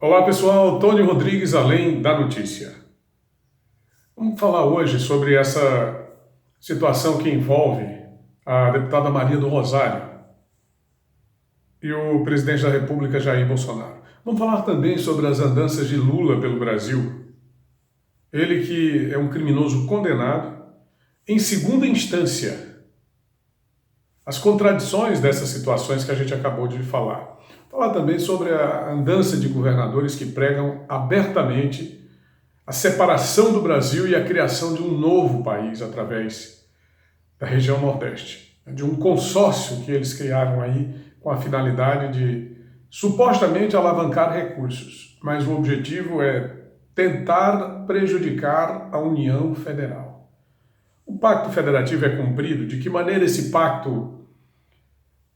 Olá pessoal, Tony Rodrigues, Além da Notícia. Vamos falar hoje sobre essa situação que envolve a deputada Maria do Rosário e o presidente da República, Jair Bolsonaro. Vamos falar também sobre as andanças de Lula pelo Brasil. Ele que é um criminoso condenado em segunda instância. As contradições dessas situações que a gente acabou de falar. Falar também sobre a andança de governadores que pregam abertamente a separação do Brasil e a criação de um novo país através da região Nordeste, de um consórcio que eles criaram aí com a finalidade de supostamente alavancar recursos, mas o objetivo é tentar prejudicar a União Federal. O Pacto Federativo é cumprido? De que maneira esse pacto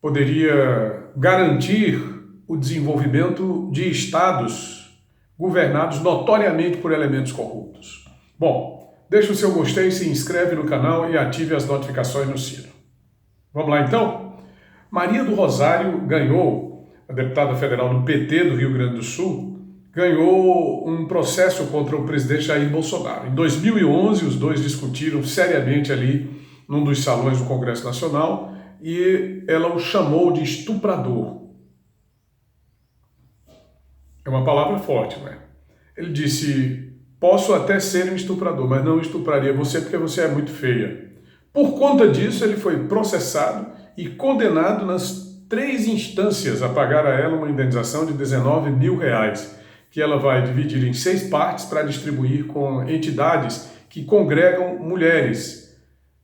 poderia garantir o desenvolvimento de estados governados notoriamente por elementos corruptos? Bom, deixa o seu gostei, se inscreve no canal e ative as notificações no sino. Vamos lá então? Maria do Rosário ganhou, a deputada federal do PT do Rio Grande do Sul, ganhou um processo contra o presidente Jair Bolsonaro. Em 2011, os dois discutiram seriamente ali num dos salões do Congresso Nacional e ela o chamou de estuprador. É uma palavra forte, né? Ele disse: posso até ser um estuprador, mas não estupraria você porque você é muito feia. Por conta disso, ele foi processado e condenado nas 3 instâncias a pagar a ela uma indenização de R$19 mil, que ela vai dividir em 6 partes para distribuir com entidades que congregam mulheres,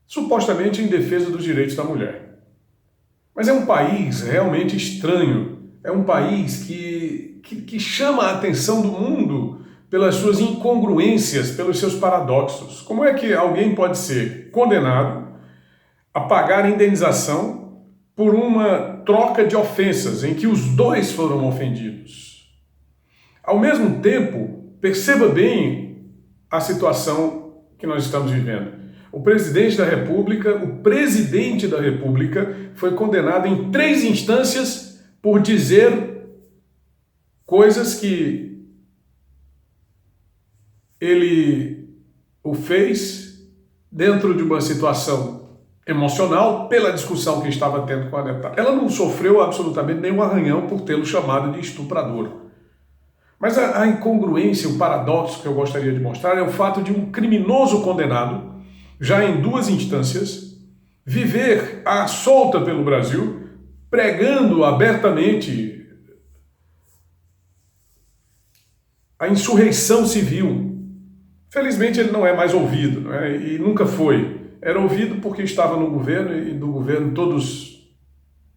supostamente em defesa dos direitos da mulher. Mas é um país realmente estranho, é um país que chama a atenção do mundo pelas suas incongruências, pelos seus paradoxos. Como é que alguém pode ser condenado a pagar indenização por uma troca de ofensas em que os dois foram ofendidos? Ao mesmo tempo, perceba bem a situação que nós estamos vivendo. O presidente da República foi condenado em 3 instâncias por dizer coisas que ele o fez dentro de uma situação emocional pela discussão que estava tendo com a deputada. Ela não sofreu absolutamente nenhum arranhão por tê-lo chamado de estuprador. Mas a incongruência, o paradoxo que eu gostaria de mostrar é o fato de um criminoso condenado, já em 2 instâncias, viver à solta pelo Brasil, pregando abertamente a insurreição civil. Felizmente ele não é mais ouvido, não é? E nunca foi. Era ouvido porque estava no governo e do governo todos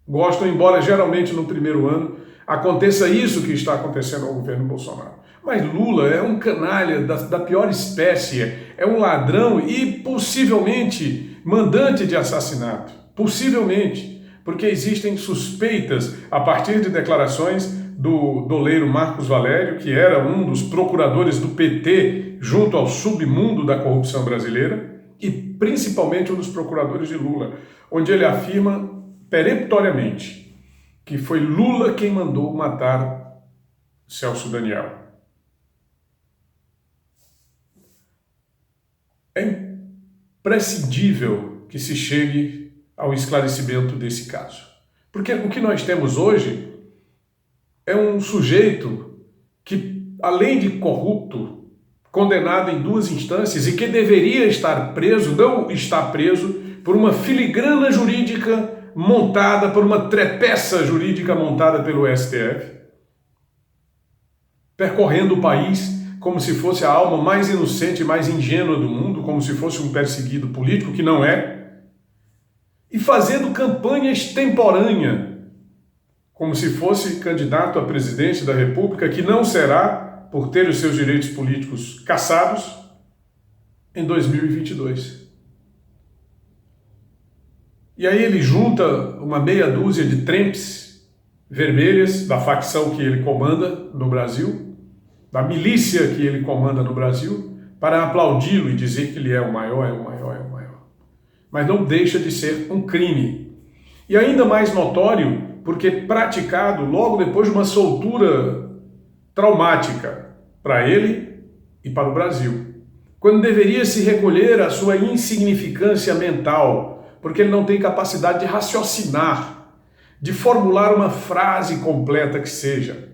gostam, embora geralmente no primeiro ano aconteça isso que está acontecendo ao governo Bolsonaro. Mas Lula é um canalha da pior espécie, é um ladrão e possivelmente mandante de assassinato. Possivelmente, porque existem suspeitas a partir de declarações do doleiro Marcos Valério, que era um dos procuradores do PT junto ao submundo da corrupção brasileira, e principalmente um dos procuradores de Lula, onde ele afirma peremptoriamente que foi Lula quem mandou matar Celso Daniel. É imprescindível que se chegue ao esclarecimento desse caso. Porque o que nós temos hoje é um sujeito que, além de corrupto, condenado em 2 instâncias e que deveria estar preso, não está preso por uma filigrana jurídica montada, por uma trepeça jurídica montada pelo STF, percorrendo o país como se fosse a alma mais inocente e mais ingênua do mundo, como se fosse um perseguido político, que não é, e fazendo campanha extemporânea, como se fosse candidato a presidente da República, que não será, por ter os seus direitos políticos cassados, em 2022. E aí ele junta uma meia dúzia de trempes vermelhas da facção que ele comanda no Brasil, da milícia que ele comanda no Brasil, para aplaudi-lo e dizer que ele é o maior, é o maior, é o maior. Mas não deixa de ser um crime. E ainda mais notório, porque praticado logo depois de uma soltura traumática para ele e para o Brasil, quando deveria se recolher à sua insignificância mental, porque ele não tem capacidade de raciocinar, de formular uma frase completa que seja,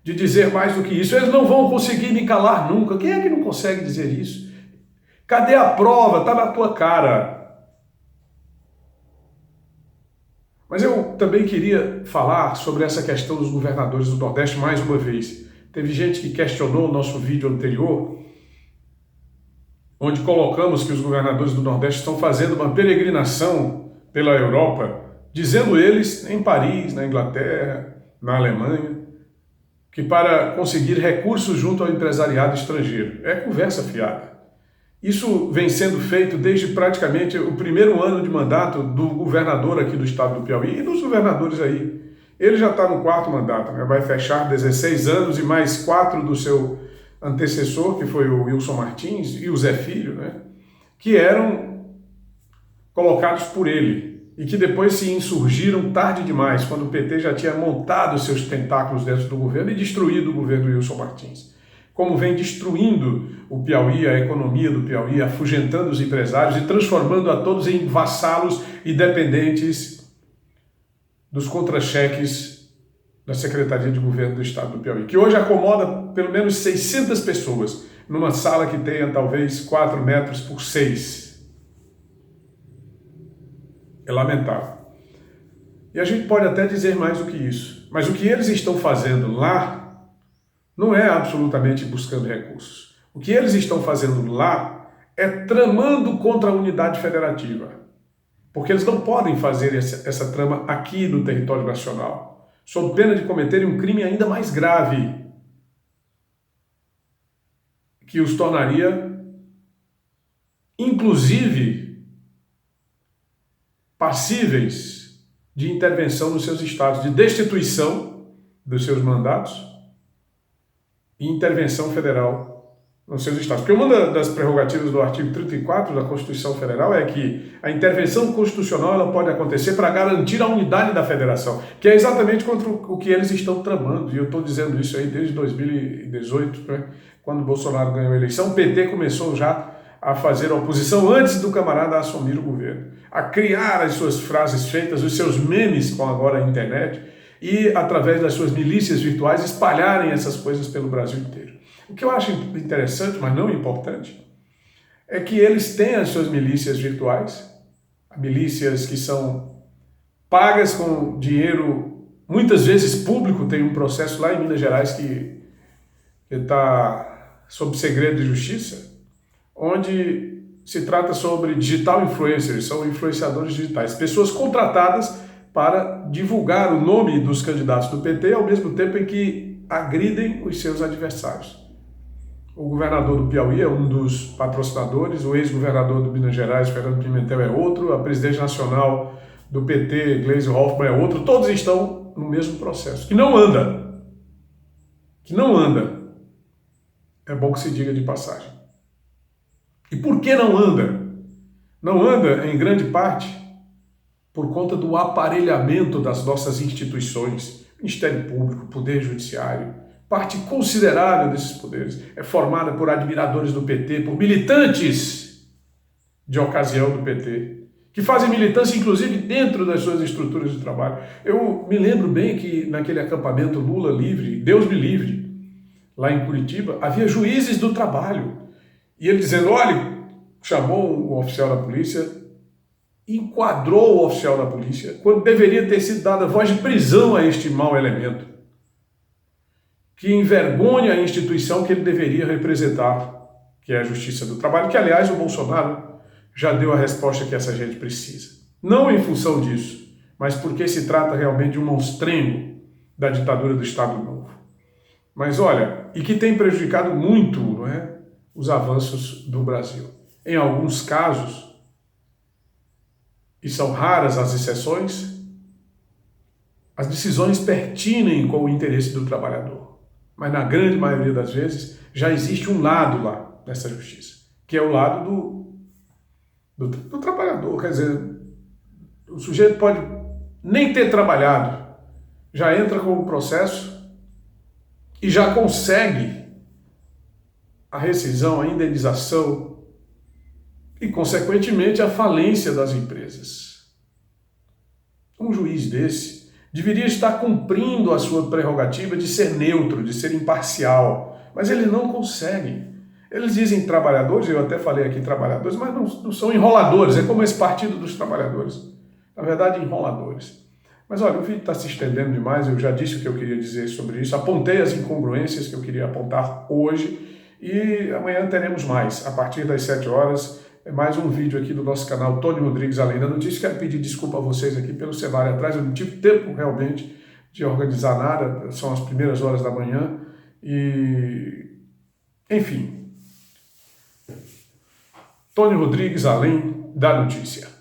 de dizer mais do que isso. Eles não vão conseguir me calar nunca. Quem é que não consegue dizer isso? Cadê a prova? Está na tua cara. Mas eu também queria falar sobre essa questão dos governadores do Nordeste mais uma vez. Teve gente que questionou o nosso vídeo anterior, onde colocamos que os governadores do Nordeste estão fazendo uma peregrinação pela Europa, dizendo eles, em Paris, na Inglaterra, na Alemanha, que para conseguir recursos junto ao empresariado estrangeiro. É conversa fiada. Isso vem sendo feito desde praticamente o primeiro ano de mandato do governador aqui do estado do Piauí e dos governadores aí. Ele já está no 4º mandato, né? Vai fechar 16 anos e mais 4 do seu antecessor, que foi o Wilson Martins e o Zé Filho, né? Que eram colocados por ele e que depois se insurgiram tarde demais, quando o PT já tinha montado seus tentáculos dentro do governo e destruído o governo do Wilson Martins. Como vem destruindo o Piauí, a economia do Piauí, afugentando os empresários e transformando a todos em vassalos e dependentes dos contra-cheques da Secretaria de Governo do Estado do Piauí, que hoje acomoda pelo menos 600 pessoas numa sala que tenha talvez 4 metros por 6. É lamentável. E a gente pode até dizer mais do que isso, mas o que eles estão fazendo lá não é absolutamente buscando recursos. O que eles estão fazendo lá é tramando contra a unidade federativa. Porque eles não podem fazer essa trama aqui no território nacional, sob pena de cometerem um crime ainda mais grave, que os tornaria, inclusive, passíveis de intervenção nos seus estados, de destituição dos seus mandatos, e intervenção federal nos seus estados. Porque uma das prerrogativas do artigo 34 da Constituição Federal é que a intervenção constitucional ela pode acontecer para garantir a unidade da federação, que é exatamente contra o que eles estão tramando. E eu estou dizendo isso aí desde 2018, né, quando Bolsonaro ganhou a eleição. O PT começou já a fazer oposição antes do camarada assumir o governo, a criar as suas frases feitas, os seus memes com agora a internet, e, através das suas milícias virtuais, espalharem essas coisas pelo Brasil inteiro. O que eu acho interessante, mas não importante, é que eles têm as suas milícias virtuais, milícias que são pagas com dinheiro, muitas vezes público. Tem um processo lá em Minas Gerais que está sob segredo de justiça, onde se trata sobre digital influencers, são influenciadores digitais, pessoas contratadas para divulgar o nome dos candidatos do PT ao mesmo tempo em que agridem os seus adversários. O governador do Piauí é um dos patrocinadores, o ex-governador do Minas Gerais, Fernando Pimentel, é outro, a presidente nacional do PT, Gleisi Hoffmann, é outro. Todos estão no mesmo processo, que não anda. Que não anda. É bom que se diga de passagem. E por que não anda? Não anda, em grande parte, por conta do aparelhamento das nossas instituições, Ministério Público, Poder Judiciário, parte considerável desses poderes é formada por admiradores do PT, por militantes de ocasião do PT, que fazem militância inclusive dentro das suas estruturas de trabalho. Eu me lembro bem que naquele acampamento Lula livre, Deus me livre, lá em Curitiba, havia juízes do trabalho. E ele dizendo, olha, chamou o oficial da polícia, enquadrou o oficial da polícia, quando deveria ter sido dada voz de prisão a este mau elemento, que envergonha a instituição que ele deveria representar, que é a Justiça do Trabalho, que, aliás, o Bolsonaro já deu a resposta que essa gente precisa. Não em função disso, mas porque se trata realmente de um monstrengo da ditadura do Estado Novo. Mas olha, e que tem prejudicado muito, não é, os avanços do Brasil. Em alguns casos, e são raras as exceções, as decisões pertinem com o interesse do trabalhador. Mas na grande maioria das vezes já existe um lado lá nessa justiça, que é o lado do trabalhador. Quer dizer, o sujeito pode nem ter trabalhado, já entra com o processo e já consegue a rescisão, a indenização e, consequentemente, a falência das empresas. Um juiz desse deveria estar cumprindo a sua prerrogativa de ser neutro, de ser imparcial, mas ele não consegue. Eles dizem trabalhadores, eu até falei aqui trabalhadores, mas não são enroladores, é como esse Partido dos Trabalhadores. Na verdade, enroladores. Mas olha, o vídeo está se estendendo demais, eu já disse o que eu queria dizer sobre isso, apontei as incongruências que eu queria apontar hoje e amanhã teremos mais, a partir das 7 horas, mais um vídeo aqui do nosso canal Tony Rodrigues Além da Notícia. Quero pedir desculpa a vocês aqui pelo cenário atrás, eu não tive tempo realmente de organizar nada, são as primeiras horas da manhã e... enfim... Tony Rodrigues Além da Notícia.